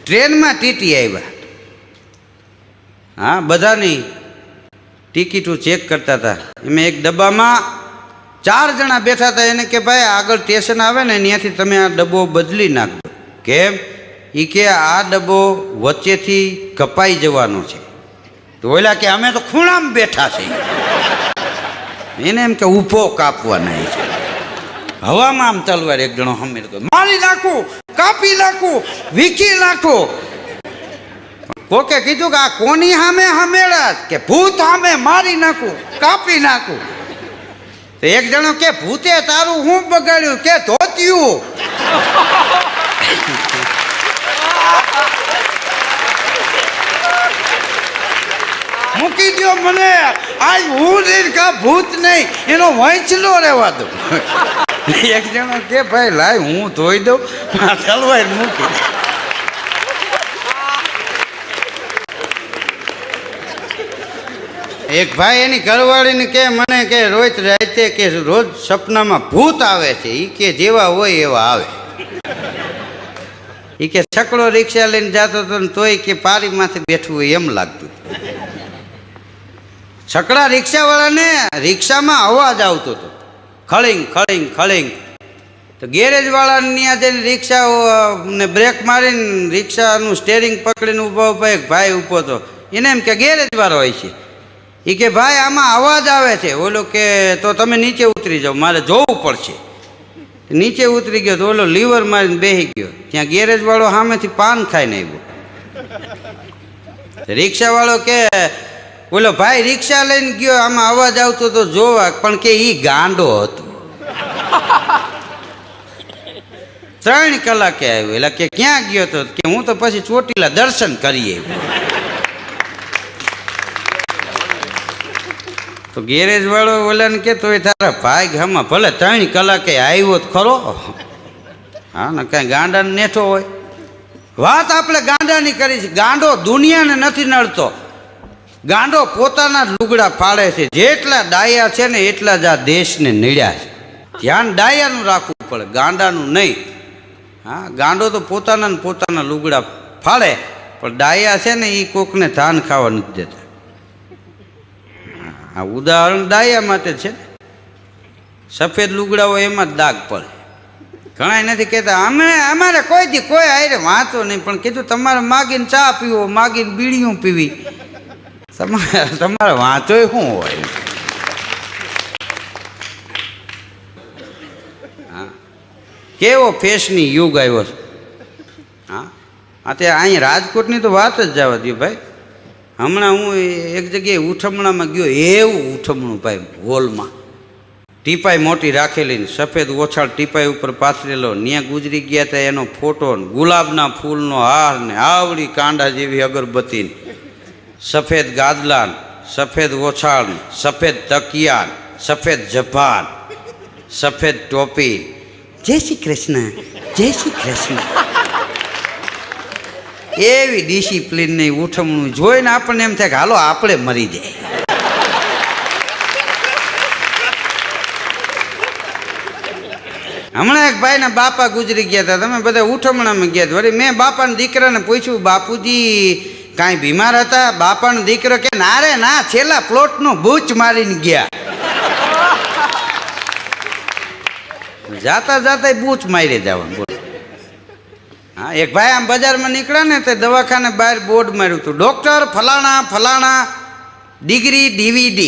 ટ્રેનમાં ટીટી આવ્યા. હા, બધાની ટિકિટો ચેક કરતા હતા. એમાં એક ડબ્બામાં 4 જણા બેઠા હતા. એને કે ભાઈ આગળ સ્ટેશન આવે ને ત્યાંથી તમે આ ડબ્બો બદલી નાખજો. કેમ? એ કે આ ડબ્બો વચ્ચેથી કપાઈ જવાનો છે. તો ઓલા કે અમે તો ખૂણામાં બેઠા છીએ. એને એમ કે ઊભો કાપવાના છે. હવામાં આમ તલવાર એક જણો હમે મારી નાખું, કાપી નાખું, વીખી નાખું. કોકે કીધું કે આ કોની સામે હમેળા કે ભૂત સામે મારી નાખું, કાપી નાખું. તો એક જણો કે ભૂતે તારું હું બગાડ્યું કે ધોતિયું. મૂકી દો મને, આજ હું નહીં કા ભૂત નહીં, એનો વંચલો રહેવા દો. એક જણો કે ભાઈ લાય હું ધોઈ દઉં, તલવાર મૂકી. એક ભાઈ એની ઘરવાળીને કે મને કે રોજ રાતે કે રોજ સપનામાં ભૂત આવે છે. એ કે જેવા હોય એવા આવે. એ કે છકડો રિક્ષા લઈને જતો હતો ને તોય કે પારીમાંથી બેઠું હોય એમ લાગતું. છકડા રિક્ષાવાળાને રિક્ષામાં અવાજ આવતો હતો, ખળીંગ ખળીંગ ખળીંગ. તો ગેરેજ વાળાને ત્યાં જઈને રિક્ષાને બ્રેક મારીને રિક્ષાનું સ્ટેરિંગ પકડીને ઊભા ઊભા એક ભાઈ ઊભો હતો. એને એમ કે ગેરેજ વાળો હોય છે. એ કે ભાઈ આમાં અવાજ આવે છે. ઓલો કે તો તમે નીચે ઉતરી જાઓ, મારે જોવું પડશે. નીચે ઉતરી ગયો તો ઓલો લીવર મારીને બેસી ગયો. ત્યાં ગેરેજ વાળો સામેથી પાન ખાઈને આવ્યો. રિક્ષાવાળો કે ઓલો ભાઈ રિક્ષા લઈને ગયો, આમાં અવાજ આવતો તો જોવા, પણ કે એ ગાંડો હતો. 3 કલાકે આવ્યો. એટલે કે ક્યાં ગયો તો કે હું તો પછી ચોટીલા દર્શન કરી આવ્યો. તો ગેરેજ વાળો ઓલાને કે તો તારા ભાઈ ગામમાં ભલે 3 કલાકે આવ્યો તો ખરો. હા ને કાંઈ ગાંડાને નેઠો હોય. વાત આપણે ગાંડાની કરી છે. ગાંડો દુનિયાને નથી નડતો, ગાંડો પોતાના લુગડા ફાડે છે. જેટલા ડાયા છે ને એટલા જ આ દેશને નડ્યા છે. ધ્યાન ડાયાનું રાખવું પડે, ગાંડાનું નહીં. હા, ગાંડો તો પોતાના લુગડા ફાડે, પણ ડાયા છે ને એ કોકને ધાન ખાવા નથી દેતા. આ ઉદાહરણ ડાયા માટે છે. સફેદ લુગડા હોય એમાં જ દાગ પડે. ઘણા નથી કહેતા અમારે કોઈ આયરે વાંચો નહીં, પણ કીધું તમારે માગીને ચા પીવો, માગીને બીડીયું પીવી, તમારે વાંચો શું હોય. હા, કેવો ફેશની યુગ આવ્યો છે. હા, અત્યારે અહીં રાજકોટની તો વાત જ જવા દો ભાઈ. હમણાં હું એક જગ્યાએ ઉઠમણામાં ગયો. એવું ઉઠમણું ભાઈ, હોલમાં ટીપાઈ મોટી રાખેલી ને સફેદ ઓછાળ ટીપાઈ ઉપર પાથરેલો. ત્યાં ગુજરી ગયા હતા એનો ફોટો, ગુલાબના ફૂલનો હાર ને આવડી કાંડા જેવી અગરબત્તી, સફેદ ગાદલાન, સફેદ ઓછાળ, સફેદ તકિયાન, સફેદ જભાન, સફેદ ટોપી. જય શ્રી કૃષ્ણ, જય શ્રી કૃષ્ણ. એવી ડિસિપ્લિન નહીં ઉઠમણું જોઈને આપણને એમ થાય કે હાલો આપણે મરી જાય. હમણાં એક ભાઈના બાપા ગુજરી ગયા હતા. તમે બધા ઉઠમણામાં ગયા હતા. વળી મેં બાપાના દીકરાને પૂછ્યું, બાપુજી કાંઈ બીમાર હતા? બાપાનો દીકરો કે ના રે ના, છેલ્લા પ્લોટનું બૂચ મારીને ગયા. જાતા જાતા બૂચ મારી જવાનું. હા, એક ભાઈ આમ બજારમાં નીકળ્યા ને તે દવાખાને બહાર બોર્ડ માર્યું હતું, ડૉક્ટર ફલાણા ફલાણા ડિગ્રી DVD.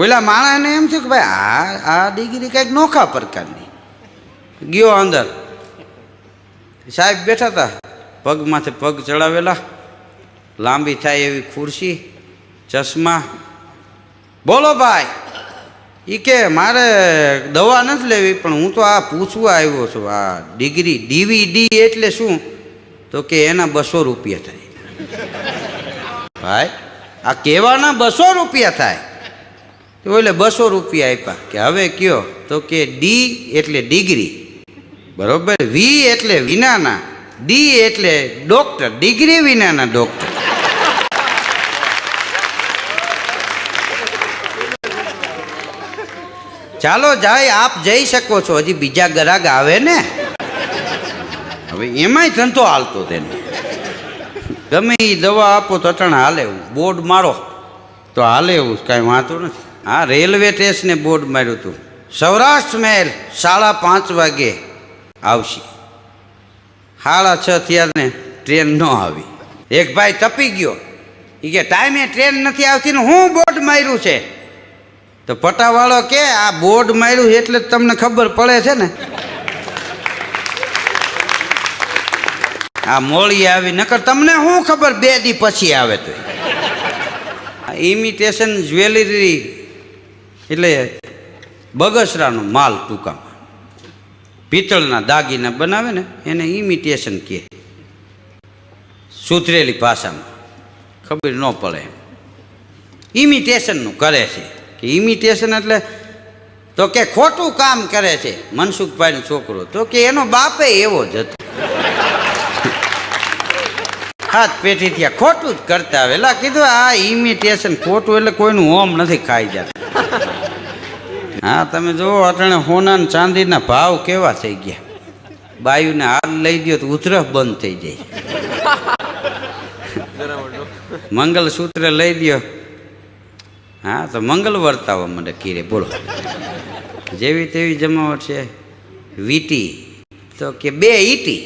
ઓલા માણસને એમ થયું કે ભાઈ આ ડિગ્રી કંઈક નોખા પ્રકારની. ગયો અંદર, સાહેબ બેઠા હતા, પગમાંથી પગ ચડાવેલા, લાંબી થાય એવી ખુરશી, ચશ્મા. બોલો ભાઈ. એ કે મારે દવા નથી લેવી, પણ હું તો આ પૂછવા આવ્યો છું, આ ડિગ્રી DVD એટલે શું? તો કે એના 200 રૂપિયા થાય. ભાઈ આ કહેવાના 200 રૂપિયા થાય. તો એટલે 200 રૂપિયા આપ્યા. કે હવે કયો? તો કે ડી એટલે ડિગ્રી, બરોબર, વી એટલે વિનાના, ડી એટલે ડૉક્ટર, ડિગ્રી વિનાના ડૉક્ટર. ચાલો જાય, આપ જઈ શકો છો, હજી બીજા ગ્રાહક આવે ને. હવે એમાંય ધંધો હાલતો તેને ગમે એ દવા આપો તો અટણ હાલે એવું બોર્ડ મારો તો હાલે એવું કાંઈ વાંધો નથી. હા, રેલવે સ્ટેશને બોર્ડ માર્યું હતું, સૌરાષ્ટ્ર મેલ 5:30 વાગે આવશે. 6:30 થયા ને ટ્રેન ન આવી. એક ભાઈ તપી ગયો, એ કે ટાઈમે ટ્રેન નથી આવતી ને હું બોર્ડ માર્યું છે. તો પટાવાળો કે આ બોર્ડ માર્યું એટલે જ તમને ખબર પડે છે ને. આ મોળી આવી નકર તમને શું ખબર 2 દી પછી આવે તો. ઇમિટેશન જ્વેલરી એટલે બગસરાનો માલ, ટૂંકામાં પિત્તળના દાગીના બનાવે ને એને ઇમિટેશન કહે, સુધરેલી ભાષામાં ખબર ન પડે. ઇમિટેશનનું કરે છે કે ઇમિટેશન એટલે તો કે ખોટું કામ કરે છે. મનસુખભાઈનો છોકરો તો કે એનો બાપે એવો જ હતો, હાથ પેઢી થયા ખોટું જ કરતા આવે. એલા કીધું આ ઇમિટેશન ખોટું એટલે કોઈનું હોમ નથી ખાઈ જતું. હા, તમે જુઓ અટાણે સોના ને ચાંદીના ભાવ કેવા થઈ ગયા. બાયુને હાથ લઈ દો તો ઉધરસ બંધ થઈ જાય. મંગલસૂત્ર લઈ દો, હા તો મંગલ વર્તાવા મને કીરે. બોલો, જેવી તેવી જમાવટ છે. વીટી તો કે 2 ઈટી.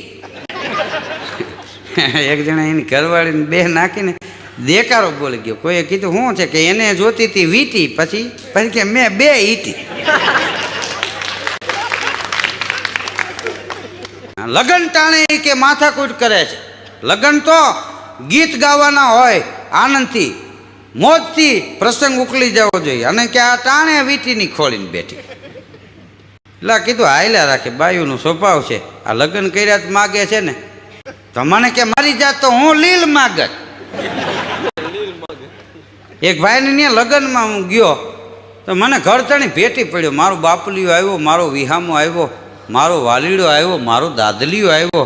એક જણા એની ઘરવાળીને 2 નાખીને દેકારો બોલી ગયો. કોઈએ કીધું શું છે કે એને જોતી હતી વીટી, પછી કે મેં 2 ઈટી. લગન ટાણે કે માથાકૂટ કરે છે. લગન તો ગીત ગાવાના હોય, આનંદથી મોજથી પ્રસંગ ઉકલી જવો જોઈએ, અને કે આ ટાણે વીટીની ખોળીને બેઠી. એટલે કીધું હાલ્યા રાખે, બાયુનો સ્વભાવ છે. આ લગ્ન કર્યા જ માગે છે ને, તો મને કે મારી જાત તો હું લીલ માગત. એક ભાઈને ત્યાં લગ્નમાં હું ગયો તો મને ઘર તણી ભેટી પડ્યો. મારો બાપલીયો આવ્યો, મારો વિહામો આવ્યો, મારો વાલીડો આવ્યો, મારો દાદલીયો આવ્યો.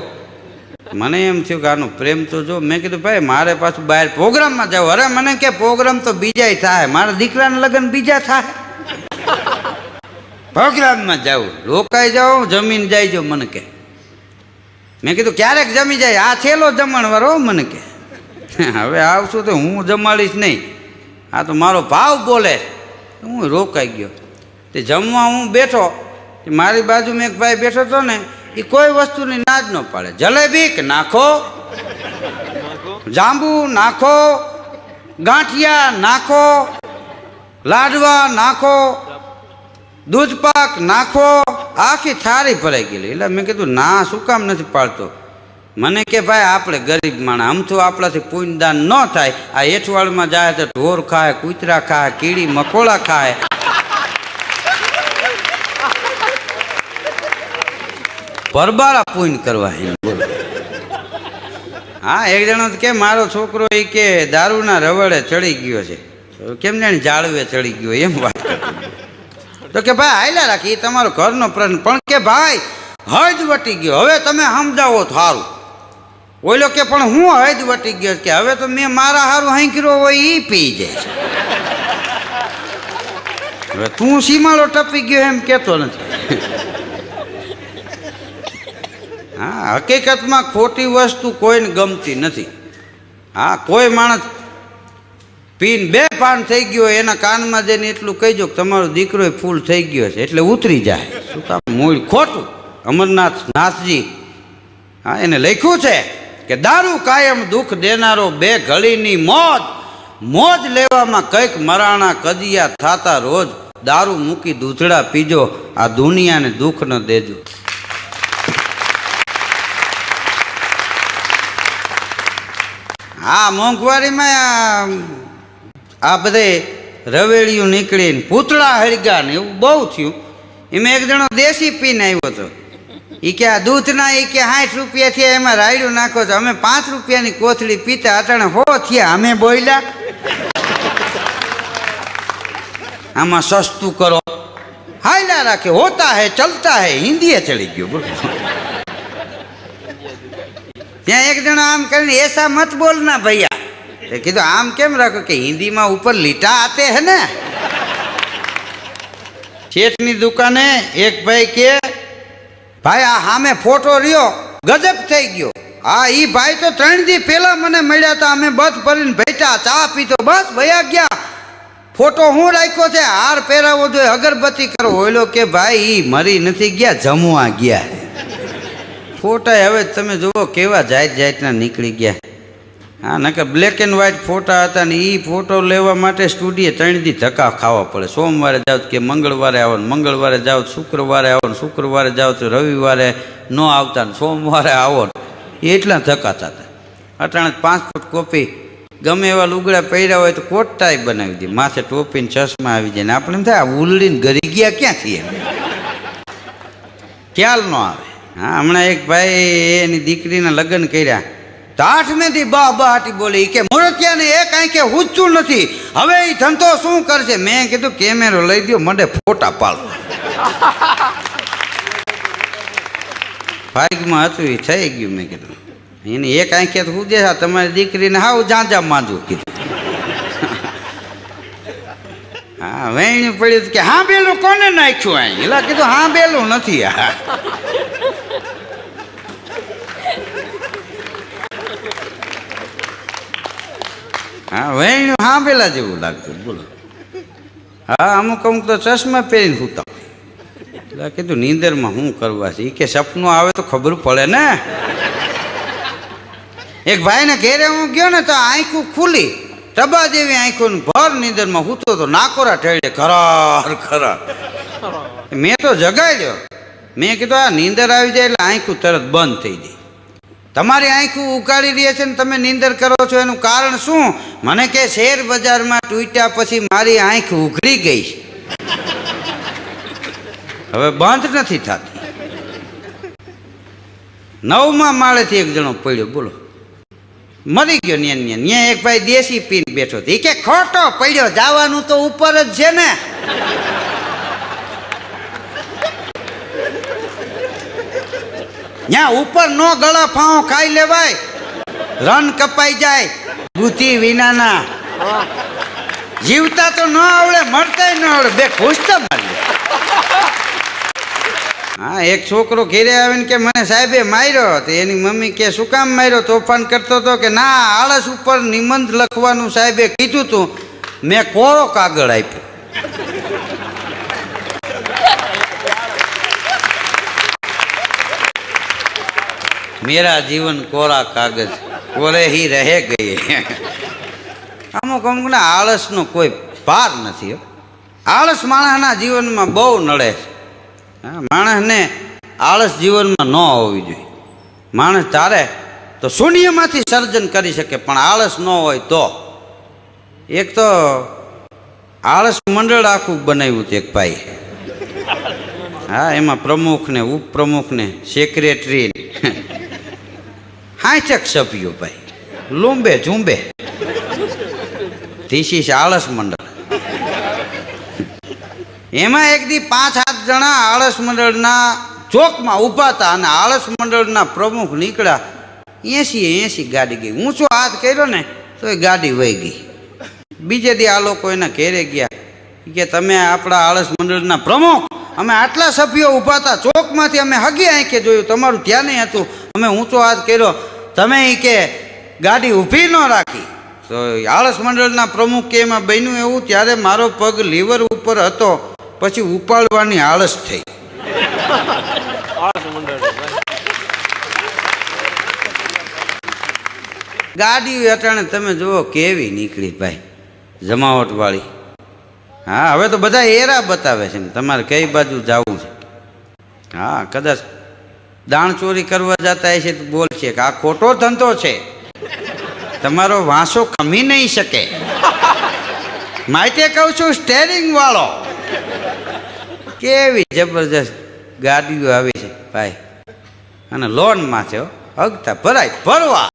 મને એમ થયું કે આનો પ્રેમ તો જો. મેં કીધું ભાઈ મારે પાછું બહાર પ્રોગ્રામમાં જાવ. અરે મને કે પ્રોગ્રામ તો બીજાય થાય, મારા દીકરાના લગ્ન બીજા થાય. પ્રોગ્રામમાં જાઉં, રોકાઈ જાઉં, જમીન જાય જો મને કે. મેં કીધું ક્યારેક જમી જાય, આ છેલ્લો જમણવારો મને કે. હવે આવશું તો હું જમાડીશ નહીં, આ તો મારો ભાવ બોલે. હું રોકાઈ ગયો. તે જમવા હું બેઠો, મારી બાજુમાં એક ભાઈ બેઠો હતો ને, એ કોઈ વસ્તુની ના જ ન પાડે. જલેબી કે નાખો, જાંબુ નાખો, ગાંઠિયા નાખો, લાડવા નાખો, દૂધપાક નાખો, આખી થાળી ભરાઈ ગયેલી. એટલે મેં કીધું ના શું કામ નથી પાડતો. મને કે ભાઈ આપણે ગરીબ માણસ, આમ તો આપણાથી પુણ્યદાન ન થાય. આ હેઠવાળમાં જાય તો ઢોર ખાય, કૂતરા ખાય, કીડી મકોડા ખાય. પરબારા પુણ્ય કરવા એમ બોલો. હા, એક જણો કે મારો છોકરો એ કે દારૂના રવડે ચડી ગયો છે. કેમ જાણે જાળવે ચડી ગયો એમ વાત કરતો. તો કે ભાઈ હાલ્યા રાખી, એ તમારો ઘરનો પ્રશ્ન. પણ કે ભાઈ હદ વટી ગયો, હવે તમે સમજાવો સારું. ઓલો કે પણ હું હદ વટી ગયો કે હવે તો મેં મારા હારું હાંકરો હોય એ પી જાય છે. હવે તું સીમાડો ટપી ગયો એમ કહેતો નથી. હા, હકીકતમાં ખોટી વસ્તુ કોઈને ગમતી નથી. હા, કોઈ માણસ પીન 2 પાન થઈ ગયો, એના કાનમાં જઈને એટલું કહીજો કે તમારો દીકરો ફૂલ થઈ ગયો છે, એટલે ઉતરી જાય. શું કામ મૂળ ખોટું. અમરનાથ નાથજી, હા, એને લખ્યું છે કે દારૂ કાયમ દુઃખ દેનારો, 2 ઘડીની મોજ, મોજ લેવામાં કંઈક મરાણા કજિયા થાતા રોજ. દારૂ મૂકી દૂધડા પીજો, આ દુનિયાને દુઃખ ન દેજો. હા, મોંઘવારીમાં આ બધે રવેડિયું નીકળીને પૂતળા હળગા ને એવું બહુ થયું. એમાં એક જણો દેશી પીને આવ્યો હતો. એ કે આ દૂધના એ કે 60 રૂપિયા થયા, એમાં રાયડું નાખો છો. અમે 5 રૂપિયાની કોથળી પીતા, અટાણે 100 થયા. અમે બોલ્યા આમાં સસ્તું કરો. હાલ્યા રાખે, હોતા હે ચલતા હે. હિન્દીએ ચડી ગયો બોલો. ત્યાં એક જણા આમ કરીને એસા મત બોલના ભૈયા. કીધું આમ કેમ રાખો કે હિન્દીમાં ઉપર લીટા આતે હે ને. શેઠની દુકાને એક ભાઈ કે ભાઈ આ સામે ફોટો રહ્યો ગજબ થઈ ગયો. હા, ઈ ભાઈ તો 3 દી પહેલા મને મળ્યા હતા. અમે બસ ભરીને બેઠા, ચા પીતો, બસ વયા ગયા. ફોટો હું રાખ્યો છે, હાર પહેરાવો જોઈએ, અગરબત્તી કરો. ઓયલો કે ભાઈ ઈ મરી નથી ગયા, જમવા ગયા. ફોટા હવે તમે જુઓ કેવા જાતના નીકળી ગયા. હા, નકર બ્લેક એન્ડ વ્હાઇટ ફોટા હતા ને એ ફોટો લેવા માટે સ્ટુડિયો 3 દી ધક્કા ખાવા પડે. સોમવારે જાઓ કે મંગળવારે આવો, મંગળવારે જાઓ શુક્રવારે આવો, શુક્રવારે જાઓ તો રવિવારે ન આવતા ને સોમવારે આવો. એટલા ધક્કા થતા. અટાણે 5 ફૂટ કોપી ગમે એવા લુગડા પહેર્યા હોય તો કોટટાઈ બનાવી દે, માથે ટોપી ને ચશ્મા આવી જાય ને આપણે એમ થાય ઉલડીને ઘરી ગયા ક્યાંથી એમ ખ્યાલ ન આવે. હા, હમણાં એક ભાઈ એની દીકરીના લગ્ન કર્યા તો 8મે દી બાટી બોલી કે મૂર્તિયાને એક આંખે હુંચું નથી, હવે એ ધંધો શું કરશે? મેં કીધું કેમેરો લઈ દો, મને ફોટા પાડો. ભાગમાં હતું એ થઈ ગયું. મેં કીધું એની એક આંખે તો હું દે તમારી દીકરીને હાવ જાંજા માંજું કીધું. હા, વેણ્યું પડ્યું કે હા બેલું કોને નાખ્યું અહીં? એલા કીધું હા બેલું નથી. હા, વેણ્યું હા પેલા જેવું લાગતું. બોલો. હા, અમુક તો ચશ્મા પહેરીને સૂતા. એટલે કીધું નીંદરમાં શું કરવા છે? એ કે સપનું આવે તો ખબર પડે ને. એક ભાઈને ઘેરે હું ગયો ને તો આંખું ખુલી, ટબા જેવી આંખો ભર નીંદરમાં સૂતો તો નાકોરા ઠેડે ખરા. મેં તો જગાડ્યો. મેં કીધું આ નીંદર આવી જાય એટલે આંખું તરત બંધ થઈ જાય. તમારી આંખું ઉકાળી રહી છે ને તમે નીંદર કરો છો, એનું કારણ શું? મને કે શેર બજારમાં તૂટ્યા પછી મારી આંખ ઉઘડી ગઈ છે, હવે બંધ નથી થતી. 9મા માળેથી એક જણો પડ્યો. બોલો, મરી ગયો. ન્યા એક ભાઈ દેશી પીને બેઠો હતો. એ કે ખોટો પડ્યો, જવાનું તો ઉપર જ છે ને. ત્યાં ઉપર નો ગળા ફાંઓ ખાઈ લેવાય, રન કપાઈ જાય બુદ્ધિ વિનાના. જીવતા તો ન આવડે, મરતા ન આવડે, બે ઘૂસતા મારી. હા, એક છોકરો ઘેરે આવીને કે મને સાહેબે માર્યો. તો એની મમ્મી કે શું કામ માર્યો? તોફાન કરતો હતો. કે ના, આળસ ઉપર નિબંધ લખવાનું સાહેબે કીધું તું, મેં કોરો કાગળ આપ્યો. મેરા જીવન કોરા કાગજ કોરે હી રહે ગયે. અમુક અમુકના આળસનો કોઈ પાર નથી. આળસ માણસના જીવનમાં બહુ નડે છે. હા, માણસને આળસ જીવનમાં ન હોવી જોઈએ. માણસ ધારે તો શૂન્યમાંથી સર્જન કરી શકે, પણ આળસ ન હોય તો. એક તો આળસ મંડળ આખું બનાવ્યું હતું એક ભાઈ. હા, એમાં પ્રમુખને ઉપપ્રમુખને સેક્રેટરી 60 સભ્યો ભાઈ, લૂંબે ઝૂંબે. ધીસ ઇઝ આળસ મંડળ. એમાં એક દી 5-7 જણા આળસ મંડળના ચોકમાં ઊભા હતા અને આળસ મંડળના પ્રમુખ નીકળ્યા. 80 ગાડી ગઈ. ઊંચો હાથ કર્યો ને તો એ ગાડી વહી ગઈ. બીજે દી આ લોકો એના ઘેરે ગયા કે તમે આપણા આળસ મંડળના પ્રમુખ, અમે આટલા સભ્યો ઊભા હતા ચોકમાંથી, અમે હગી આંખે જોયું, તમારું ધ્યાન હતું, અમે ઊંચો હાથ કર્યો, તમે એ કે ગાડી ઊભી ન રાખી. તો આળસ મંડળના પ્રમુખ કે એમાં બન્યું એવું, ત્યારે મારો પગ લીવર ઉપર હતો, પછી ઉપાડવાની આળસ થઈ. ગાડી અટાણે તમે જુઓ કેવી નીકળી ભાઈ, જમાવટ વાળી. હા, હવે તો બધા એરા બતાવે છે ને તમારે કઈ બાજુ જવું છે. હા, કદાચ દાણ ચોરી કરવા જતા હશે તો બોલશે કે આ ખોટો ધંધો છે, તમારો વાંસો ખમી નહીં શકે. માટે કહું છું, સ્ટેરિંગ વાળો. કેવી જબરજસ્ત ગાડીઓ આવી છે ભાઈ, અને લોનમાં છે, હગતા ભરાય ભરવા.